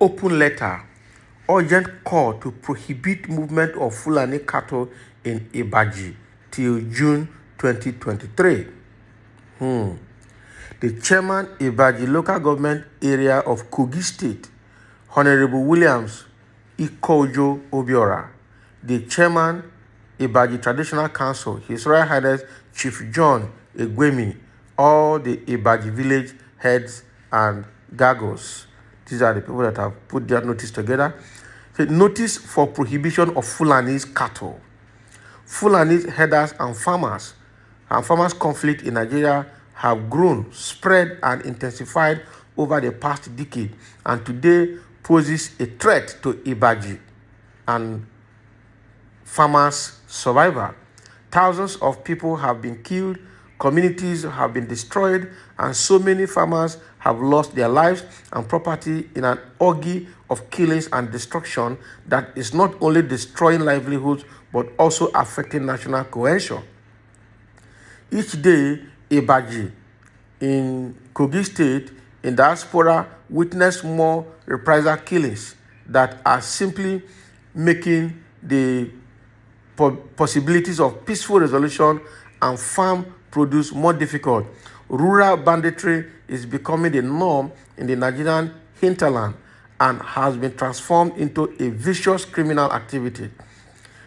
Open letter. Urgent call to prohibit movement of Fulani cattle in Ibaji till June 2023. The chairman, Ibaji local government area of Kogi State, Honorable Williams Ikojo Obiora, the chairman, Ibaji Traditional Council, His Royal Highness Chief John Egwemi, all the Ibaji village heads and gagos. These are the people that have put their notice together. So, notice for prohibition of Fulanis cattle. Fulanis herders and farmers conflict in Nigeria have grown, spread, and intensified over the past decade, and today poses a threat to Ibaji and farmers' survival. Thousands of people have been killed, communities have been destroyed, and so many farmers have lost their lives and property in an orgy of killings and destruction that is not only destroying livelihoods but also affecting national cohesion. Each day, Ibaji in Kogi State in diaspora witness more reprisal killings that are simply making the possibilities of peaceful resolution and farm produce more difficult. Rural banditry is becoming the norm in the Nigerian hinterland and has been transformed into a vicious criminal activity.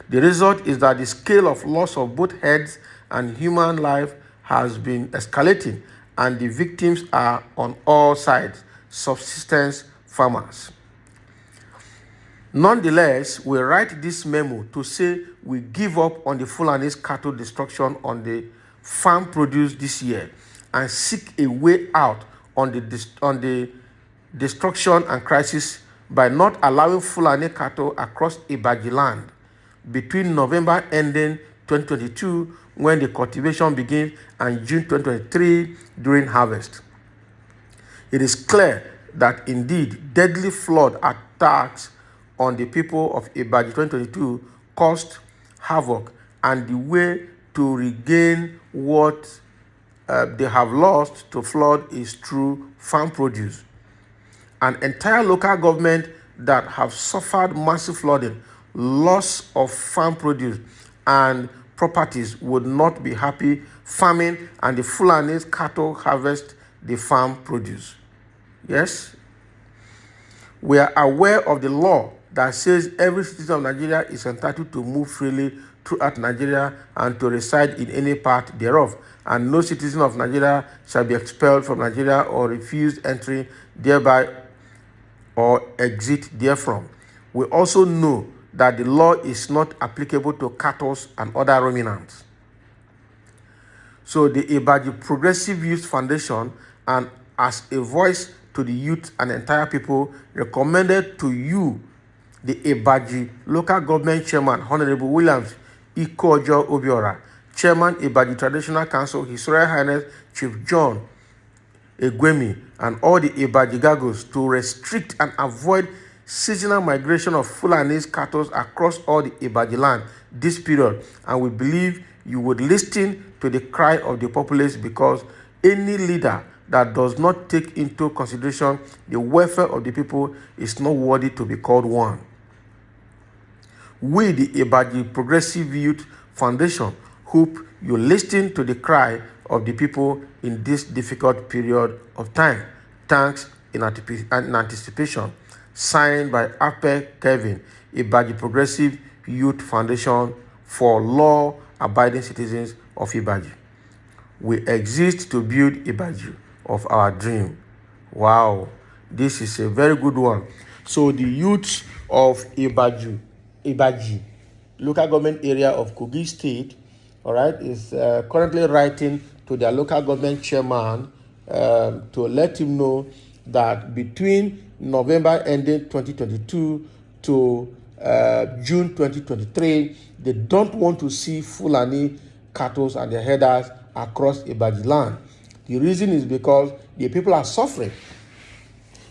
The result is that the scale of loss of both heads and human life has been escalating, and the victims are on all sides subsistence farmers. Nonetheless, we write this memo to say we give up on the Fulanis cattle destruction on the farm produce this year and seek a way out on the destruction and crisis by not allowing Fulani cattle across Ibaji land between November ending 2022 when the cultivation begins and June 2023 during harvest. It is clear that indeed deadly flood attacks on the people of Ibaji 2022 caused havoc, and the way to regain what they have lost to flood is through farm produce. An entire local government that have suffered massive flooding, loss of farm produce and properties would not be happy farming, and the Fulanis cattle harvest the farm produce. Yes, we are aware of the law that says every citizen of Nigeria is entitled to move freely throughout Nigeria and to reside in any part thereof, and no citizen of Nigeria shall be expelled from Nigeria or refused entry thereby or exit therefrom. We also know that the law is not applicable to cattle and other ruminants. So the Ibaji Progressive Youth Foundation, and as a voice to the youth and entire people, recommended to you the Ibaji Local Government Chairman, Honorable Williams Ikojo Obiora, Chairman, Ibaji Traditional Council, His Royal Highness Chief John Egwemi, and all the Ibaji gagos to restrict and avoid seasonal migration of Fulanis cattle across all the Ibaji land this period. And we believe you would listen to the cry of the populace, because any leader that does not take into consideration the welfare of the people is not worthy to be called one. We, the Ibaji Progressive Youth Foundation, hope you listen to the cry of the people in this difficult period of time. Thanks in anticipation. Signed by Ape Kevin, Ibaji Progressive Youth Foundation for law-abiding citizens of Ibaji. We exist to build Ibaji of our dream. Wow, this is a very good one. So the youth of Ibaji, local government area of Kogi State, all right, is currently writing to their local government chairman to let him know that between November ending 2022 to June 2023, they don't want to see Fulani cattle and their herders across Ibaji land. The reason is because the people are suffering.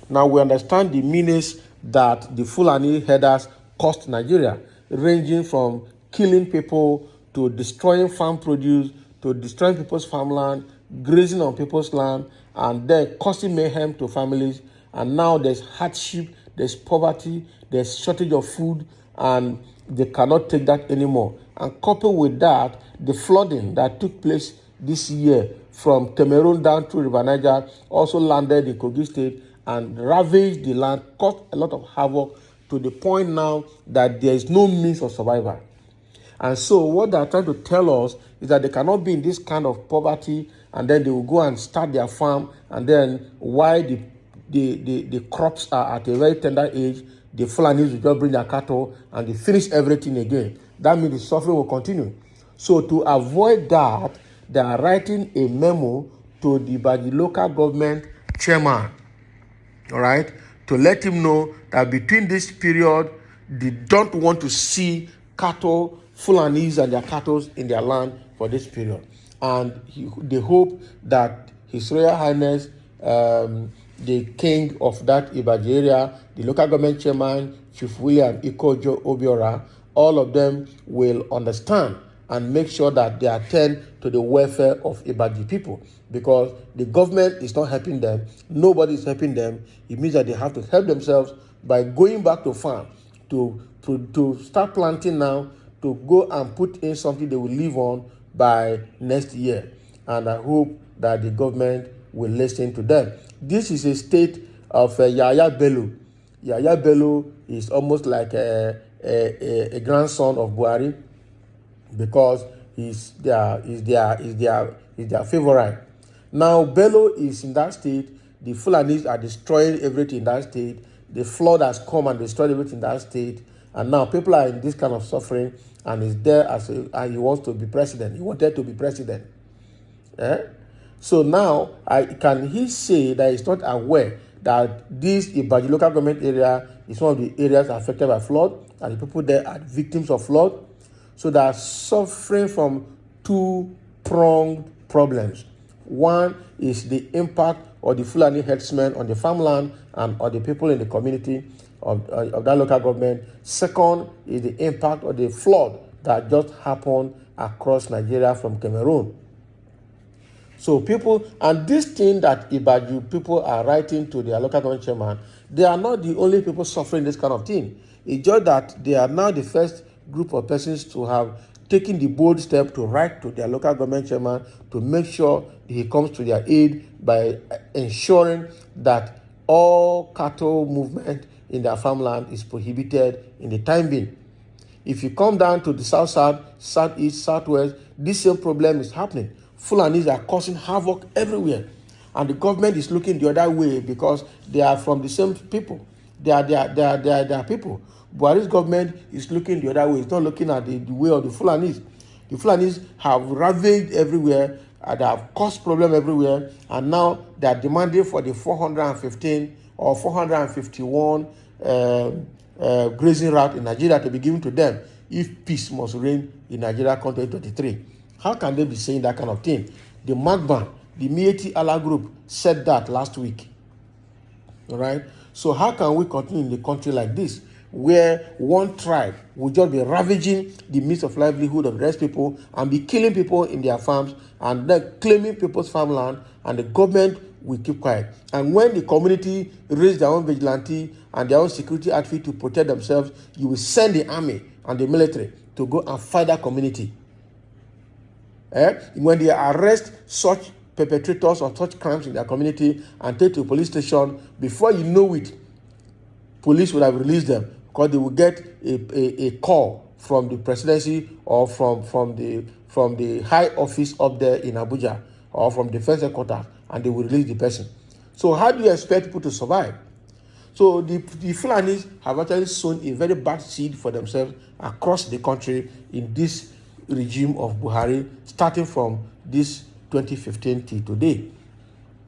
Now we understand the menace that the Fulani herders cost Nigeria, ranging from killing people to destroying farm produce to destroying people's farmland, grazing on people's land, and then causing mayhem to families. And now there's hardship, there's poverty, there's shortage of food, and they cannot take that anymore. And coupled with that, the flooding that took place this year from Cameroon down to River Niger also landed in Kogi State and ravaged the land, caused a lot of havoc to the point now that there is no means of survival. And so what they're trying to tell us is that they cannot be in this kind of poverty and then they will go and start their farm, and then while the crops are at a very tender age, the Fulanis will just bring their cattle and they finish everything again. That means the suffering will continue. So to avoid that, they are writing a memo to the Ibaji local government chairman, all right, to let him know that between this period, they don't want to see cattle, Fulanis and their cattle in their land for this period. And they hope that His Royal Highness, the king of that Ibaji area, the local government chairman, Chief William Ikojo Obiora, all of them will understand and make sure that they attend to the welfare of Ibaji people, because the government is not helping them, nobody is helping them. It means that they have to help themselves by going back to farm, to start planting now, to go and put in something they will live on by next year. And I hope that the government will listen to them. This is a state of Yaya Bello. Yaya Bello is almost like a grandson of Buhari, because he's their favorite. Now Bello is in that state. The Fulanis are destroying everything in that state. The flood has come and destroyed everything in that state. And now people are in this kind of suffering, and he's there and he wants to be president. He wanted to be president. So now, can he say that he's not aware that this Ibaji local government area is one of the areas affected by flood, and the people there are victims of flood? So they are suffering from two-pronged problems. One is the impact of the Fulani herdsmen on the farmland and on the people in the community of that local government. Second is the impact of the flood that just happened across Nigeria from Cameroon. So people, and this thing that Ibaji people are writing to their local government chairman, they are not the only people suffering this kind of thing. It's just that they are now the first group of persons to have taken the bold step to write to their local government chairman to make sure he comes to their aid by ensuring that all cattle movement in their farmland is prohibited in the time being. If you come down to the south, southeast, southwest, this same problem is happening. Fulanis are causing havoc everywhere, and the government is looking the other way because they are from the same people. They are people. Buhari's government is looking the other way. It's not looking at the way of the Fulanis. The Fulanis have ravaged everywhere, they have caused problem everywhere, and now they are demanding for the 415 or 451 grazing route in Nigeria to be given to them if peace must reign in Nigeria come 2023. How can they be saying that kind of thing? The Magban, the Mieti Allah group, said that last week. All right? So how can we continue in the country like this, where one tribe will just be ravaging the means of livelihood of the rest people and be killing people in their farms and then claiming people's farmland, and the government will keep quiet? And when the community raise their own vigilante and their own security outfit to protect themselves, you will send the army and the military to go and fight that community. When they arrest such perpetrators of such crimes in their community and take to a police station, before you know it, police will have released them, because they will get a call from the presidency or from the high office up there in Abuja or from defense headquarters, and they will release the person. So how do you expect people to survive? So the Fulanis have actually sown a very bad seed for themselves across the country in this regime of Buhari, starting from this 2015 till today.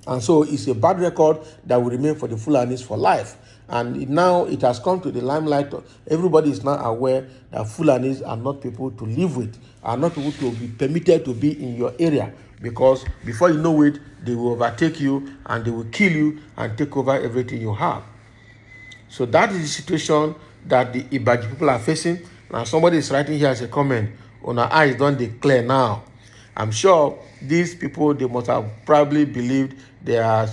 And so it's a bad record that will remain for the Fulanis for life. And now it has come to the limelight. Everybody is now aware that Fulanis are not people to live with, are not people to be permitted to be in your area, because before you know it, they will overtake you and they will kill you and take over everything you have. So that is the situation that the Ibaji people are facing. Now somebody is writing here as a comment, on our eyes don't declare now. I'm sure these people, they must have probably believed they are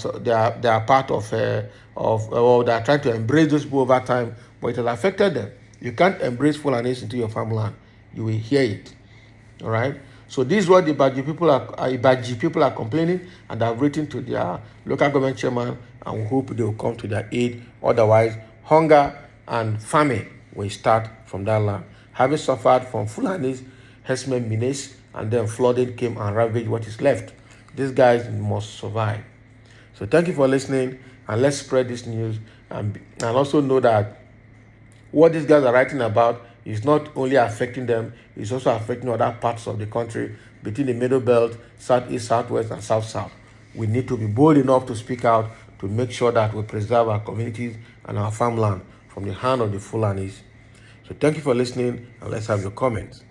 part or they are trying to embrace those people over time, but it has affected them. You can't embrace Fulanis into your farmland. You will hear it. All right. So this is what the Ibaji people are complaining, and have written to their local government chairman, and we hope they will come to their aid. Otherwise, hunger and famine will start from that land. Having suffered from Fulanis, herdsmen menace, and then flooding came and ravaged what is left. These guys must survive. So thank you for listening, and let's spread this news, and also know that what these guys are writing about is not only affecting them, it's also affecting other parts of the country between the middle belt, southeast, southwest, and south-south. We need to be bold enough to speak out to make sure that we preserve our communities and our farmland from the hand of the Fulanis. So thank you for listening, and let's have your comments.